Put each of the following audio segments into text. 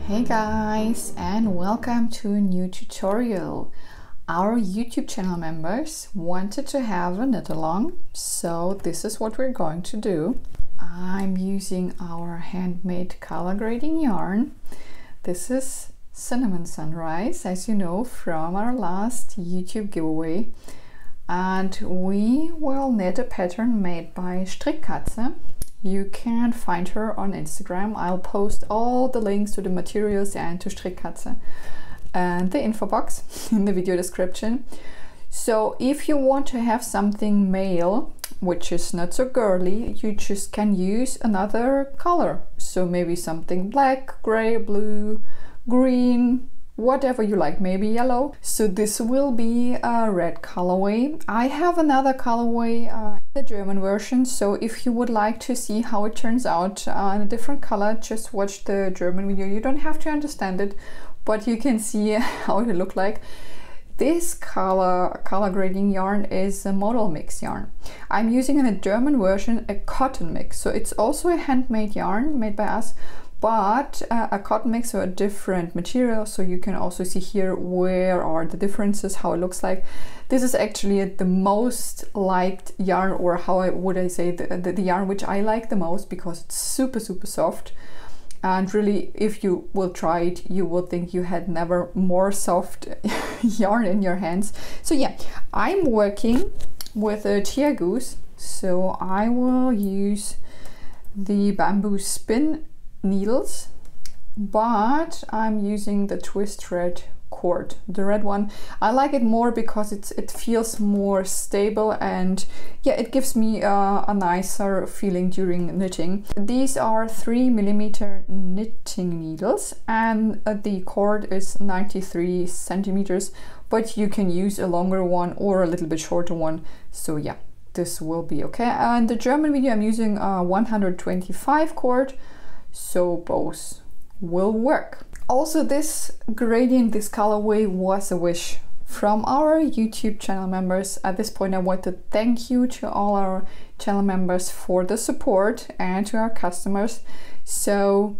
Hey guys, and welcome to a new tutorial. Our YouTube channel members wanted to have a knit along, so this is what we're going to do. I'm using our handmade color grading yarn. This is Cinnamon Sunrise, as you know from our last YouTube giveaway. And we will knit a pattern made by Strickkatze. You can find her on Instagram. I'll post all the links to the materials and to Strickkatze and the info box in the video description. So if you want to have something male, which is not so girly, you just can use another color. So maybe something black, gray, blue, green, whatever you like, maybe yellow. So this will be a red colorway. I have another colorway, the German version, so if you would like to see how it turns out in a different color, just watch the German video. You don't have to understand it, but you can see how it look like. This color grading yarn is a modal mix yarn. I'm using in a German version a cotton mix, so it's also a handmade yarn made by us, but a cotton mix or a different material, so you can also see here where are the differences, how it looks like. This is actually the most liked yarn, or how would I say, the yarn which I like the most, because it's super soft, and really if you will try it you will think you had never more soft yarn in your hands. So yeah, I'm working with a Chia Goose, so I will use the bamboo spin needles, but I'm using the twist thread cord, the red one. I like it more because it feels more stable, and yeah, it gives me a nicer feeling during knitting. These are 3mm knitting needles, and the cord is 93 centimeters, but you can use a longer one or a little bit shorter one. So yeah, this will be okay. And the German video I'm using a 125 cord, so both will work. Also, this gradient, this colorway was a wish from our YouTube channel members. At this point I want to thank you to all our channel members for the support and to our customers. So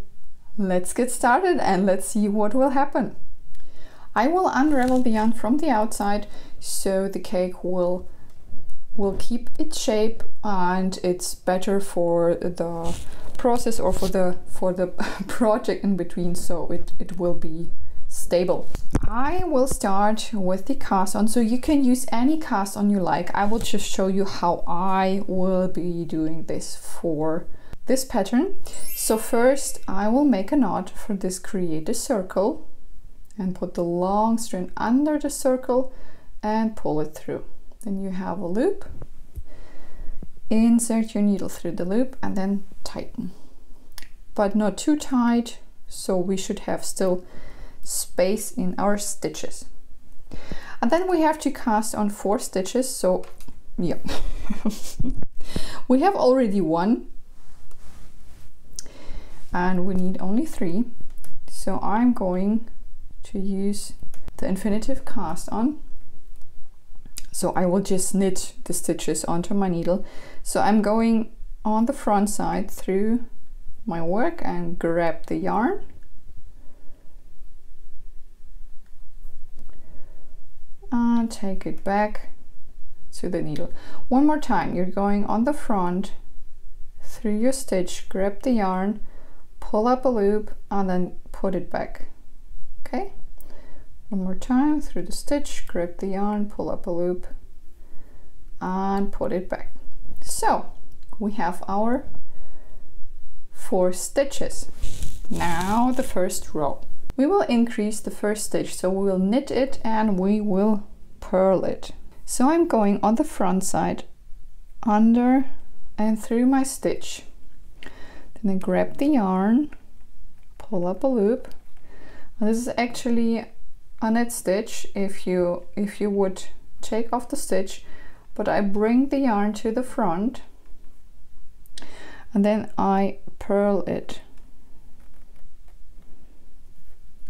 let's get started and let's see what will happen. I will unravel the yarn from the outside so the cake will keep its shape, and it's better for the process or for the project in between, so it will be stable. I will start with the cast on, so you can use any cast on you like. I will just show you how I will be doing this for this pattern. So first I will make a knot. For this, create a circle and put the long string under the circle and pull it through. Then you have a loop. Insert your needle through the loop and then tighten, but not too tight, so we should have still space in our stitches. And then we have to cast on 4 stitches, so yeah. We have already 1 and we need only 3, so I'm going to use the infinitive cast on. So I will just knit the stitches onto my needle. So I'm going on the front side through my work and grab the yarn. And take it back to the needle. One more time, you're going on the front through your stitch, grab the yarn, pull up a loop and then put it back. Okay? One more time, through the stitch, grab the yarn, pull up a loop and put it back. So we have our 4 stitches. Now the first row. We will increase the first stitch, so we will knit it and we will purl it. So I'm going on the front side, under and through my stitch. Then I grab the yarn, pull up a loop. And this is actually a knit stitch if you would take off the stitch, but I bring the yarn to the front and then I purl it,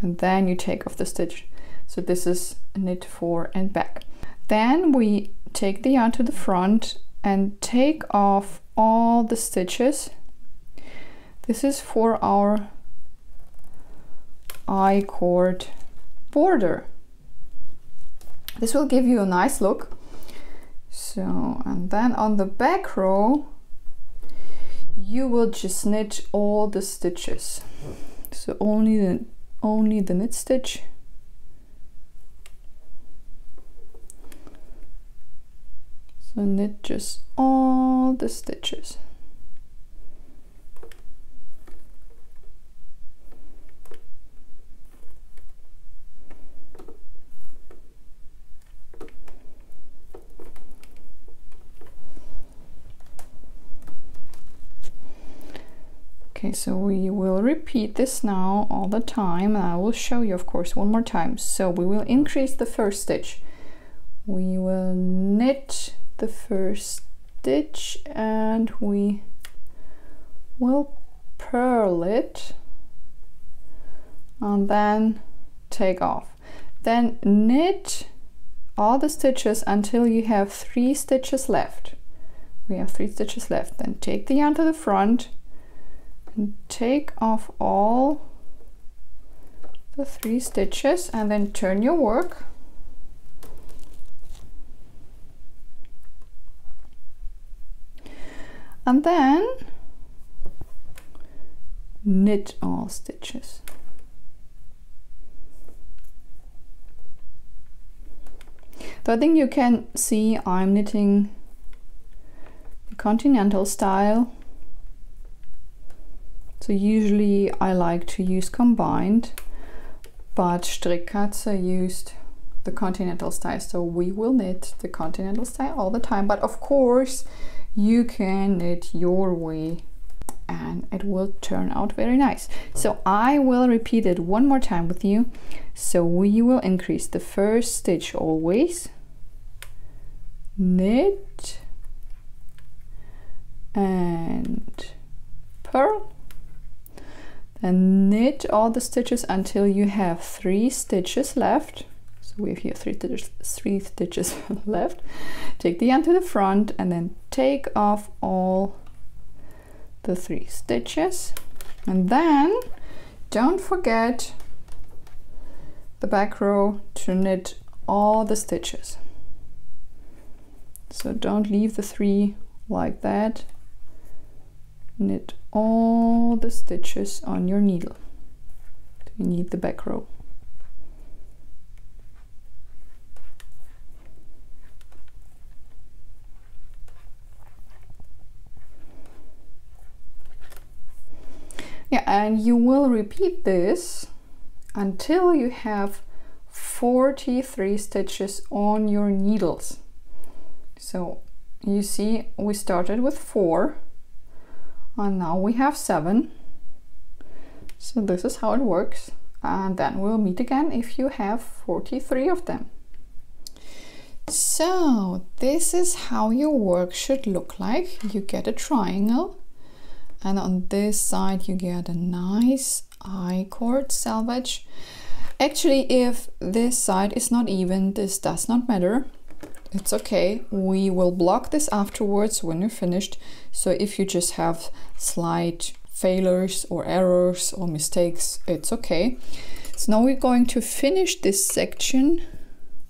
and then you take off the stitch. So this is knit 4 and back. Then we take the yarn to the front and take off all the stitches. This is for our I-cord border. This will give you a nice look. So, and then on the back row you will just knit all the stitches. So only the knit stitch. So knit just all the stitches. Okay, so we will repeat this now all the time, and I will show you, of course, one more time. So we will increase the first stitch. We will knit the first stitch and we will purl it and then take off. Then knit all the stitches until you have 3 stitches left. We have 3 stitches left. Then take the yarn to the front and take off all the 3 stitches and then turn your work. And then knit all stitches. So I think you can see I'm knitting the continental style. So usually I like to use combined, but Strickkatze used the continental style, so we will knit the continental style all the time. But of course you can knit your way and it will turn out very nice. So I will repeat it one more time with you. So we will increase the first stitch always, knit and purl, then knit all the stitches until you have 3 stitches left. So we have here 3 stitches left. Take the yarn to the front and then take off all the 3 stitches, and then don't forget the back row to knit all the stitches. So don't leave the 3 like that. Knit all the stitches on your needle. You need the back row. Yeah, and you will repeat this until you have 43 stitches on your needles. So you see we started with 4 and now we have 7. So this is how it works, and then we'll meet again if you have 43 of them. So this is how your work should look like. You get a triangle, and on this side you get a nice I-cord selvage. Actually, if this side is not even, this does not matter. It's okay. We will block this afterwards when you're finished. So if you just have slight failures or errors or mistakes, it's okay. So now we're going to finish this section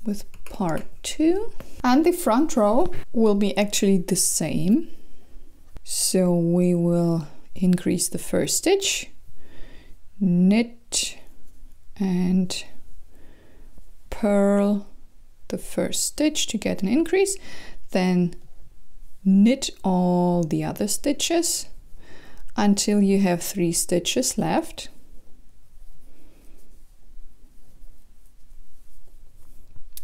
with part 2. And the front row will be actually the same. So we will increase the first stitch, knit and purl the first stitch to get an increase, then knit all the other stitches until you have 3 stitches left.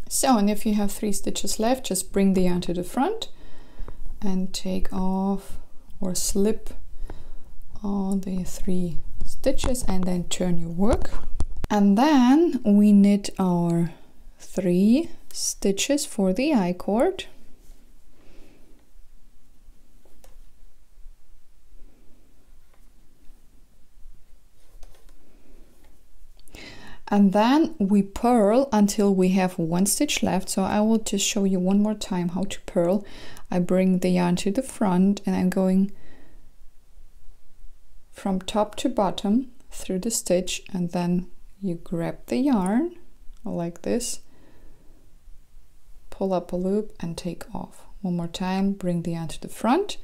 So, and if you have 3 stitches left, just bring the yarn to the front and take off or slip all the 3 stitches and then turn your work. And then we knit our 3 stitches for the I-cord. And then we purl until we have 1 stitch left. So I will just show you one more time how to purl. I bring the yarn to the front and I'm going from top to bottom through the stitch, and then you grab the yarn like this, pull up a loop and take off. One more time, bring the yarn to the front,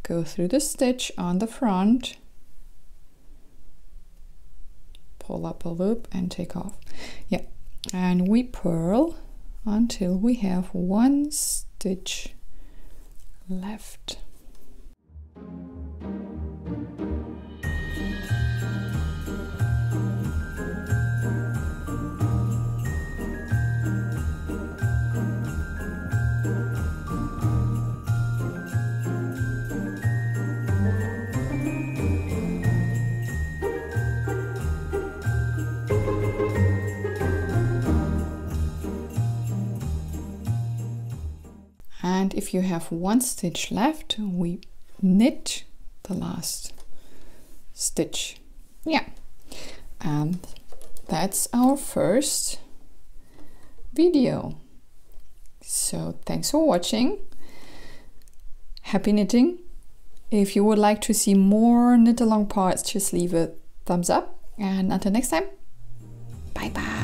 go through the stitch on the front, pull up a loop and take off. Yeah, and we purl until we have one stitch left. And if you have one stitch left, we knit the last stitch. Yeah, and that's our first video. So thanks for watching. Happy knitting. If you would like to see more knit along parts, just leave a thumbs up, and until next time, bye bye.